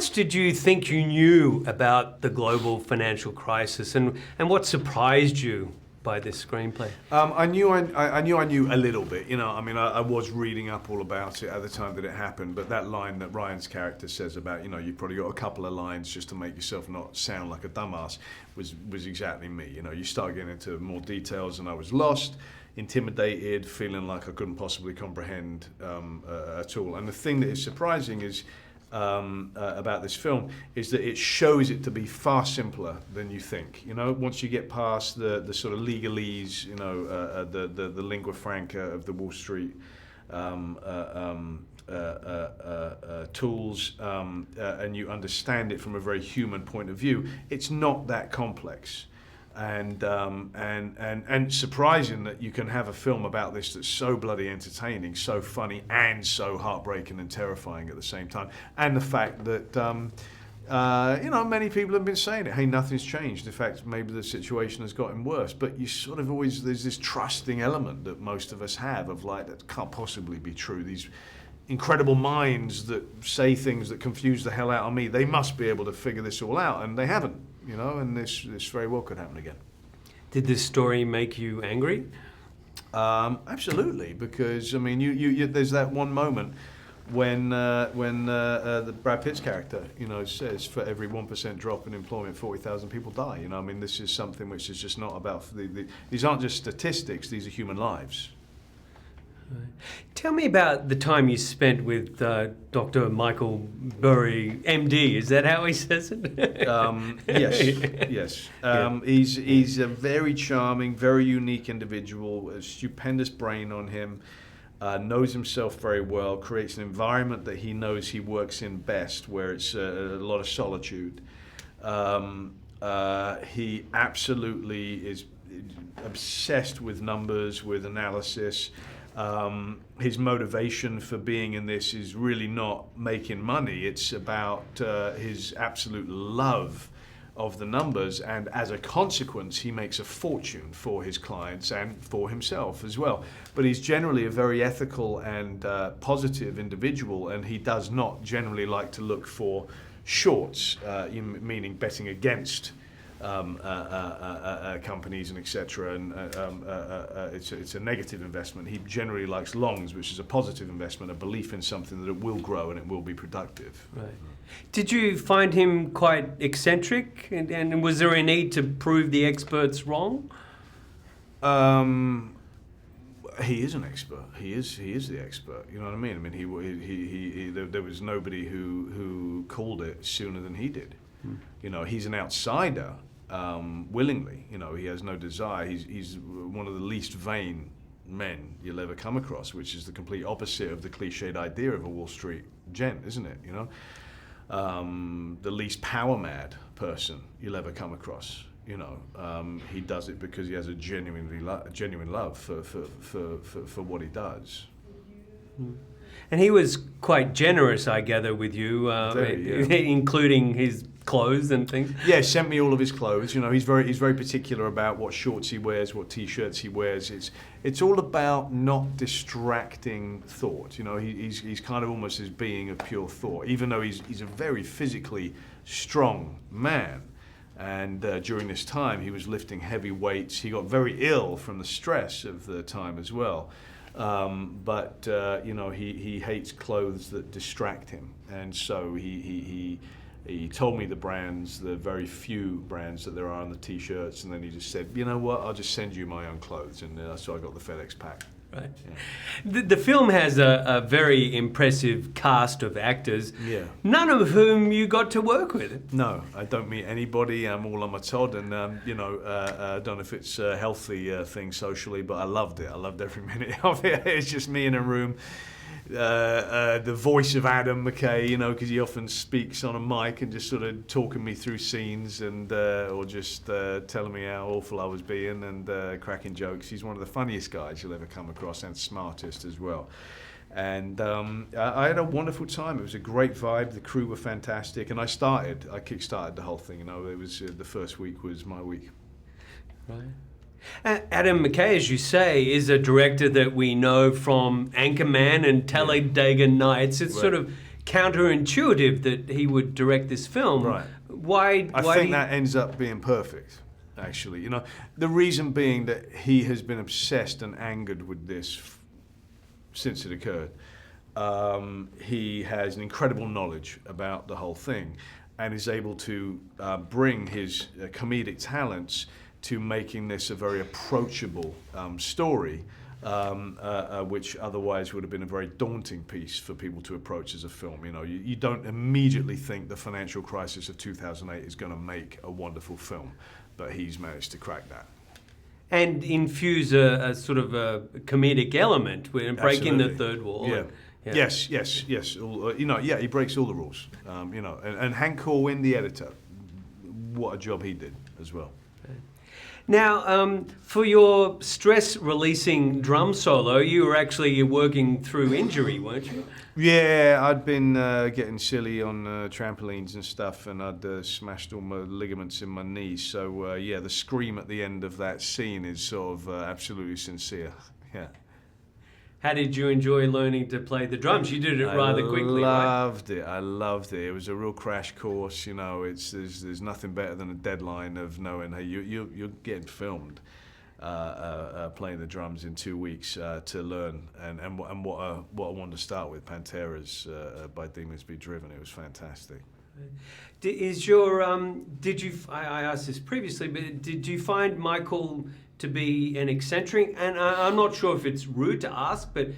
much did you think you knew about the global financial crisis, and what surprised you by this screenplay? I knew a little bit. You know, I mean, I was reading up all about it at the time that it happened. But that line that Ryan's character says about, you know, you've probably got a couple of lines just to make yourself not sound like a dumbass was exactly me. You know, you start getting into more details, and I was lost, intimidated, feeling like I couldn't possibly comprehend at all. And the thing that is surprising is. About this film is that it shows it to be far simpler than you think. You know, once you get past the sort of legalese, you know, the lingua franca of the Wall Street tools, and you understand it from a very human point of view, it's not that complex. And surprising that you can have a film about this that's so bloody entertaining, so funny, and so heartbreaking and terrifying at the same time. And the fact that you know, many people have been saying it. Hey, nothing's changed. In fact, maybe the situation has gotten worse. But you sort of always, there's this trusting element that most of us have of like, that can't possibly be true. These incredible minds that say things that confuse the hell out of me, they must be able to figure this all out, and they haven't. You know, and this very well could happen again. Did this story make you angry? Absolutely, because I mean, you there's that one moment when the Brad Pitt's character, you know, says for every 1% drop in employment, 40,000 people die. You know, I mean, this is something which is just not about these aren't just statistics; these are human lives. Tell me about the time you spent with Dr. Michael Burry, MD. Is that how he says it? Yes. He's a very charming, very unique individual, a stupendous brain on him, knows himself very well, creates an environment that he knows he works in best, where it's a lot of solitude. He absolutely is obsessed with numbers, with analysis. His motivation for being in this is really not making money. It's about his absolute love of the numbers, and as a consequence, he makes a fortune for his clients and for himself as well. But he's generally a very ethical and positive individual, and he does not generally like to look for shorts, meaning betting against companies and etc. And it's a negative investment. He generally likes longs, which is a positive investment, a belief in something that it will grow and it will be productive. Right. Did you find him quite eccentric, and was there a need to prove the experts wrong? He is an expert. He is the expert. You know what I mean? I mean, there was nobody who called it sooner than he did. You know, he's an outsider. Willingly, you know, he has no desire. He's one of the least vain men you'll ever come across, which is the complete opposite of the cliched idea of a Wall Street gent, isn't it? You know, the least power mad person you'll ever come across. You know, he does it because he has a genuine love for what he does. And he was quite generous, I gather, with you, including his clothes and things. Yeah, sent me all of his clothes. You know, he's very particular about what shorts he wears, what t-shirts he wears. It's all about not distracting thought. You know, he's kind of almost his being of pure thought, even though he's a very physically strong man. And during this time, he was lifting heavy weights. He got very ill from the stress of the time as well. But you know, he hates clothes that distract him, and so he told me the brands, the very few brands that there are on the t-shirts, and then he just said, you know what, I'll just send you my own clothes, and so I got the FedEx pack. Right. Yeah. The film has a very impressive cast of actors, none of whom you got to work with. No, I don't meet anybody. I'm all on my Todd, and you know, I don't know if it's a healthy thing socially, but I loved it. I loved every minute of it. It's just me in a room. The voice of Adam Mckay, you know, because he often speaks on a mic and just sort of talking me through scenes, and or just telling me how awful I was being, and cracking jokes. He's one of the funniest guys you'll ever come across, and smartest as well. And I had a wonderful time. It was a great vibe. The crew were fantastic, and I kick-started the whole thing. You know, it was the first week was my week. Right. Adam Mckay, as you say, is a director that we know from Anchorman and Talladega Nights. It's sort of counterintuitive that he would direct this film. Right. Why? I think that ends up being perfect, actually. You know, the reason being that he has been obsessed and angered with this since it occurred. He has an incredible knowledge about the whole thing and is able to bring his comedic talents to making this a very approachable story, which otherwise would have been a very daunting piece for people to approach as a film. You know, you don't immediately think the financial crisis of 2008 is going to make a wonderful film, but he's managed to crack that. And infuse a sort of a comedic element, breaking the third wall. Yeah. Yeah. Yes. You know, he breaks all the rules. You know, and Hank Corwin, the editor, what a job he did as well. Now, for your stress-releasing drum solo, you were actually working through injury, weren't you? Yeah, I'd been getting silly on trampolines and stuff, and I'd smashed all my ligaments in my knees. So, yeah, the scream at the end of that scene is sort of absolutely sincere. Yeah. How did you enjoy learning to play the drums? You did it rather quickly, right? I loved it. It was a real crash course. You know, there's nothing better than a deadline of knowing, hey, you're getting filmed playing the drums in 2 weeks to learn. And what I wanted to start with, Pantera's by Demons Be Driven. It was fantastic. Is your I asked this previously, but did you find Michael to be an eccentric? And I'm not sure if it's rude to ask, but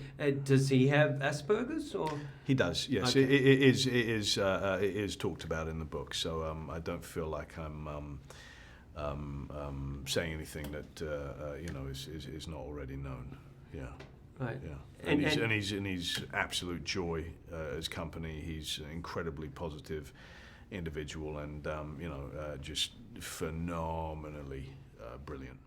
does he have Asperger's or? He does, yes. Okay. It is talked about in the book, so I don't feel like I'm saying anything that you know is not already known. Yeah. Right. Yeah. And he's absolute joy as company. He's an incredibly positive individual, and you know, just phenomenally brilliant.